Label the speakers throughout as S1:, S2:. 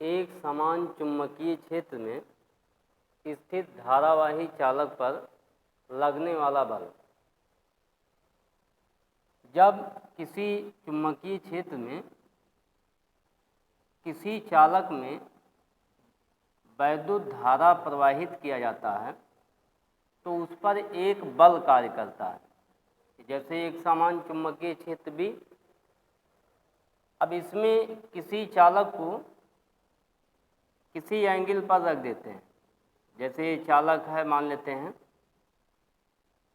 S1: एक समान चुंबकीय क्षेत्र में स्थित धारावाही चालक पर लगने वाला बल। जब किसी चुंबकीय क्षेत्र में किसी चालक में वैद्युत धारा प्रवाहित किया जाता है तो उस पर एक बल कार्य करता है। जैसे एक समान चुंबकीय क्षेत्र भी, अब इसमें किसी चालक को किसी एंगल पर रख देते हैं, जैसे ये चालक है मान लेते हैं,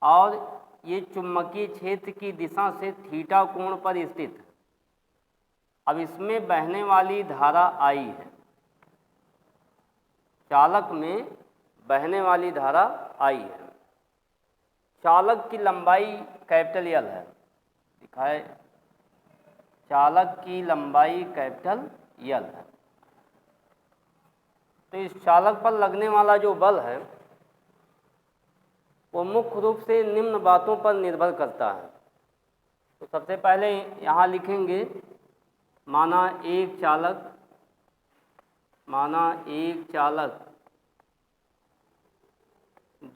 S1: और ये चुंबकीय क्षेत्र की दिशा से थीटा कोण पर स्थित है। अब इसमें बहने वाली धारा I है, चालक में बहने वाली धारा I है। चालक की लंबाई कैपिटल L है, दिखाए, चालक की लंबाई कैपिटल L है। तो इस चालक पर लगने वाला जो बल है वो मुख्य रूप से निम्न बातों पर निर्भर करता है। तो सबसे पहले यहाँ लिखेंगे, माना एक चालक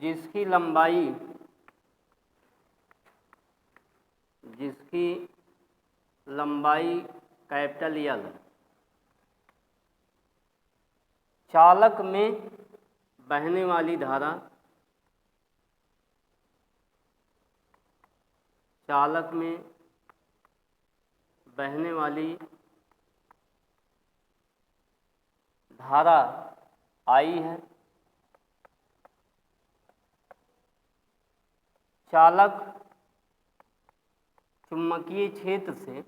S1: जिसकी लंबाई कैपिटल L, चालक में बहने वाली धारा, चालक में बहने वाली धारा I है। चालक चुंबकीय क्षेत्र से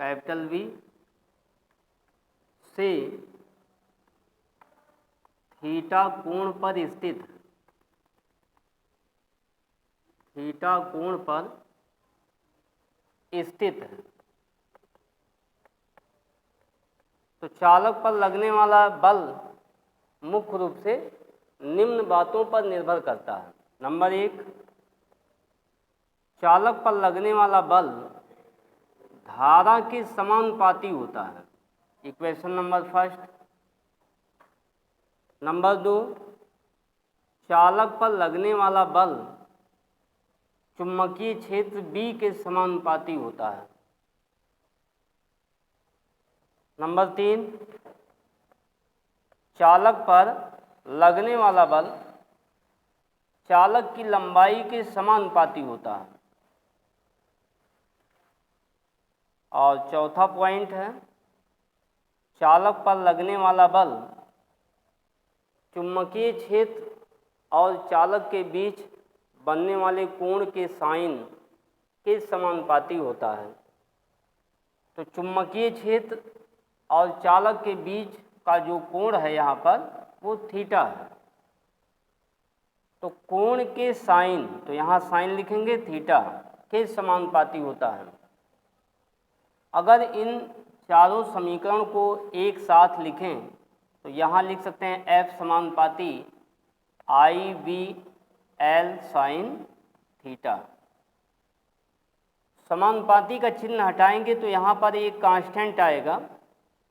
S1: कैपिटल V से थीटा कोण पर स्थित है, थीटा कोण पर स्थित है। तो चालक पर लगने वाला बल मुख्य रूप से निम्न बातों पर निर्भर करता है। नंबर 1, चालक पर लगने वाला बल धारा के समानुपाती होता है, इक्वेशन नंबर 1। नंबर 2, चालक पर लगने वाला बल चुंबकीय क्षेत्र B के समानुपाती होता है। नंबर 3, चालक पर लगने वाला बल चालक की लंबाई के समानुपाती होता है। और चौथा पॉइंट है, चालक पर लगने वाला बल चुंबकीय क्षेत्र और चालक के बीच बनने वाले कोण के साइन के समानुपाती होता है। तो चुंबकीय क्षेत्र और चालक के बीच का जो कोण है यहाँ पर वो थीटा है। तो कोण के साइन, तो यहाँ साइन लिखेंगे, थीटा के समानुपाती होता है। अगर इन चारों समीकरण को एक साथ लिखें तो यहाँ लिख सकते हैं F समानुपाती I/B/L साइन थीटा। समानुपाती का चिन्ह हटाएंगे तो यहाँ पर एक कांस्टेंट आएगा,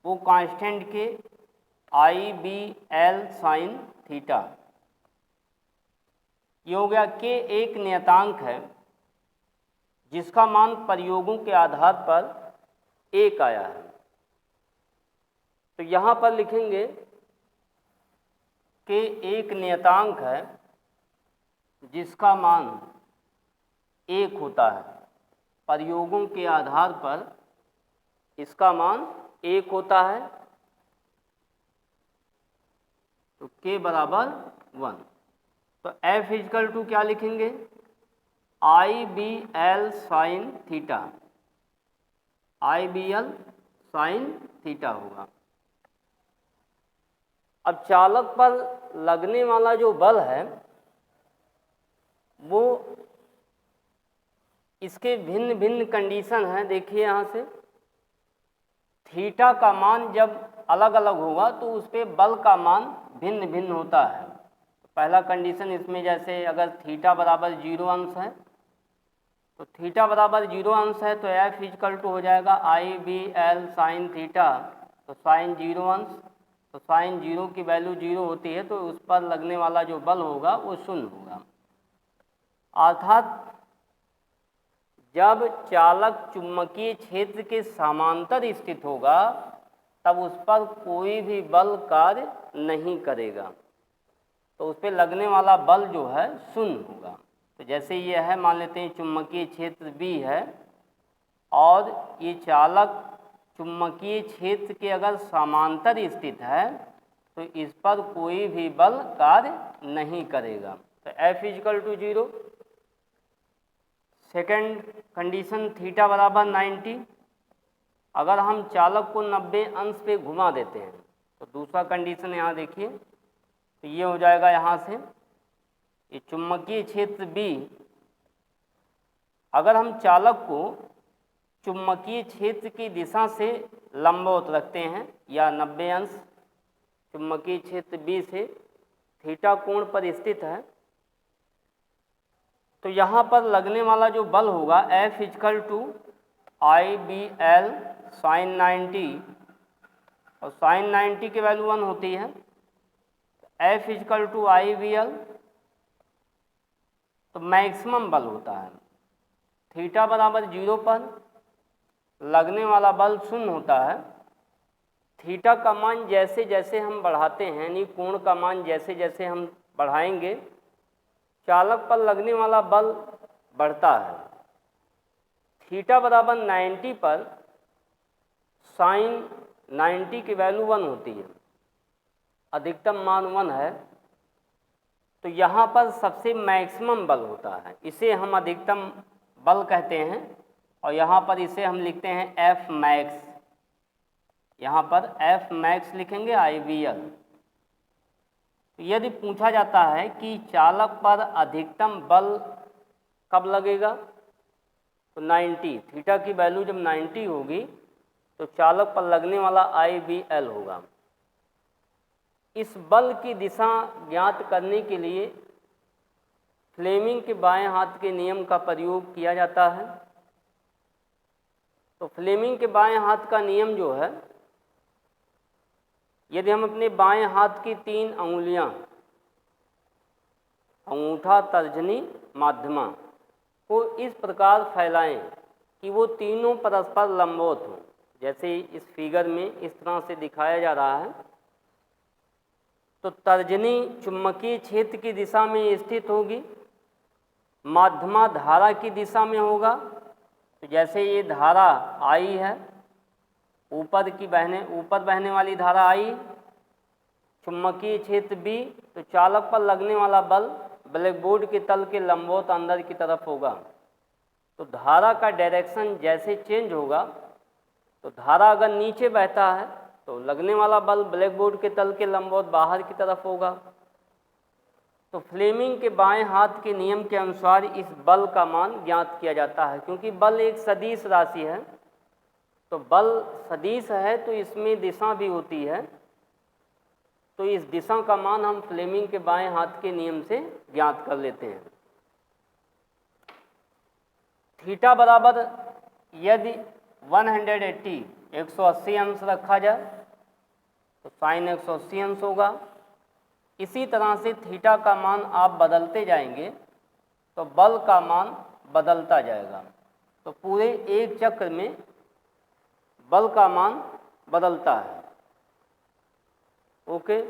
S1: वो कांस्टेंट के I/B/L साइन थीटा। ये हो गया। के एक नियतांक है जिसका मान प्रयोगों के आधार पर 1 आया है। तो यहाँ पर लिखेंगे कि एक नियतांक है जिसका मान 1 होता है, प्रयोगों के आधार पर इसका मान 1 होता है। तो k बराबर 1। तो F इक्वल टू क्या लिखेंगे, I/B/L sine theta, I/B/L sine theta होगा। अब चालक पर लगने वाला जो बल है वो इसके भिन्न भिन्न कंडीशन है। देखिए यहाँ से थीटा का मान जब अलग अलग होगा तो उस पर बल का मान भिन्न भिन्न होता है। पहला कंडीशन इसमें, जैसे अगर थीटा बराबर 0 अंश है तो थीटा बराबर 0 अंश है तो एफ इजकल टू हो जाएगा आई बी एल साइन थीटा, तो साइन 0 अंश, तो साइन 0 की वैल्यू 0 होती है तो उस पर लगने वाला जो बल होगा वो शून्य होगा। अर्थात जब चालक चुंबकीय क्षेत्र के समांतर स्थित होगा तब उस पर कोई भी बल कार्य नहीं करेगा, तो उस पर लगने वाला बल जो है शून्य होगा। तो जैसे ये है, मान लेते हैं चुंबकीय क्षेत्र B है और ये चालक चुंबकीय क्षेत्र के अगर समांतर स्थित है तो इस पर कोई भी बल कार्य नहीं करेगा, तो F equal to 0। Second condition theta बराबर 90, अगर हम चालक को 90 अंश पे घुमा देते हैं तो दूसरा कंडीशन यहाँ देखिए, तो ये हो जाएगा यहाँ से ये चुंबकीय क्षेत्र B, अगर हम चालक को चुंबकीय क्षेत्र की दिशा से लंबवत रखते हैं या 90 अंश चुंबकीय क्षेत्र B से थीटा कोण पर स्थित है, तो यहाँ पर लगने वाला जो बल होगा F equal to I B L sine 90, और साइन 90 की वैल्यू 1 होती है, F equal to I B L, तो मैक्सिमम बल होता है। थीटा बराबर 0 पर लगने वाला बल शून्य होता है। थीटा का मान जैसे जैसे हम बढ़ाते हैं, यानी कोण का मान जैसे जैसे हम बढ़ाएंगे चालक पर लगने वाला बल बढ़ता है। थीटा बराबर 90 पर साइन 90 की वैल्यू 1 होती है, अधिकतम मान 1 है, तो यहाँ पर सबसे मैक्सिमम बल होता है, इसे हम अधिकतम बल कहते हैं, और यहाँ पर इसे हम लिखते हैं एफ मैक्स, यहाँ पर एफ मैक्स लिखेंगे आई बी एल। तो यदि पूछा जाता है कि चालक पर अधिकतम बल कब लगेगा, तो 90, थीटा की वैल्यू जब 90 होगी तो चालक पर लगने वाला आई बी एल होगा। इस बल की दिशा ज्ञात करने के लिए फ्लेमिंग के बाएं हाथ के नियम का प्रयोग किया जाता है। तो फ्लेमिंग के बाएं हाथ का नियम जो है, यदि हम अपने बाएं हाथ की 3 अंगुलियां अंगूठा, तर्जनी, माध्यमा को इस प्रकार फैलाएं कि वो तीनों परस्पर लंबवत हों, जैसे इस फिगर में इस तरह से दिखाया जा रहा है, तो तर्जनी चुंबकीय क्षेत्र की दिशा में स्थित होगी, माध्यमा धारा की दिशा में होगा, तो जैसे ये धारा आई है, ऊपर बहने वाली धारा आई, चुंबकीय क्षेत्र B, तो चालक पर लगने वाला बल ब्लैकबोर्ड के तल के लंबवत अंदर की तरफ होगा। तो धारा का डायरेक्शन जैसे चेंज होगा, तो धारा अगर नीचे बहता है तो लगने वाला बल ब्लैकबोर्ड के तल के लंबवत बाहर की तरफ होगा। तो फ्लेमिंग के बाएं हाथ के नियम के अनुसार इस बल का मान ज्ञात किया जाता है। क्योंकि बल एक सदिश राशि है, तो बल सदिश है तो इसमें दिशा भी होती है, तो इस दिशा का मान हम फ्लेमिंग के बाएं हाथ के नियम से ज्ञात कर लेते हैं। थीटा बराबर यदि 180 अंश रखा जाए तो साइन 180 अंश होगा। इसी तरह से थीटा का मान आप बदलते जाएंगे तो बल का मान बदलता जाएगा, तो पूरे एक चक्र में बल का मान बदलता है। ओके।